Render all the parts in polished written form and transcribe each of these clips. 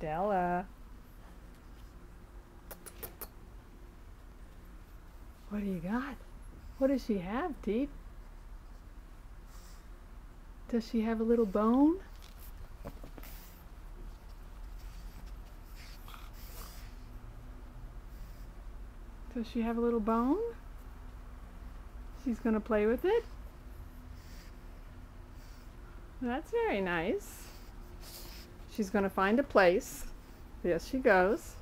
Stella. What do you got? What does she have, Teeth? Does she have a little bone? Does she have a little bone? She's gonna play with it? That's very nice. She's gonna find a place. There she goes.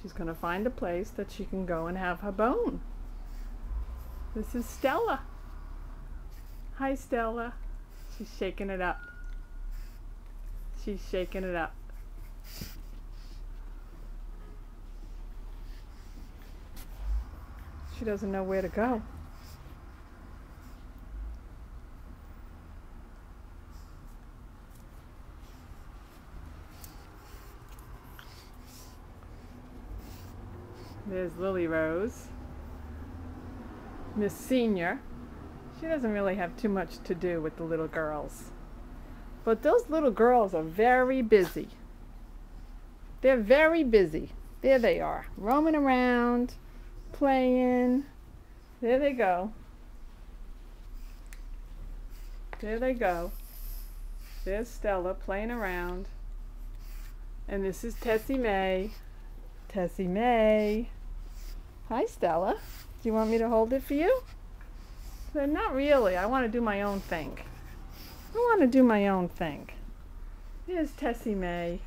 She's gonna find a place that she can go and have her bone. This is Stella. Hi, Stella. She's shaking it up. She's shaking it up. She doesn't know where to go. There's Lily Rose. Miss Senior. She doesn't really have too much to do with the little girls. But those little girls are very busy. They're very busy. There they are, roaming around, playing. There they go. There they go. There's Stella playing around. And this is Tessie Mae. Tessie Mae. Hi, Stella. Do you want me to hold it for you? But not really. I want to do my own thing. I want to do my own thing. Here's Tessie Mae.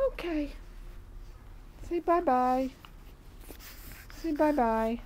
Okay. Say bye-bye. Say bye-bye.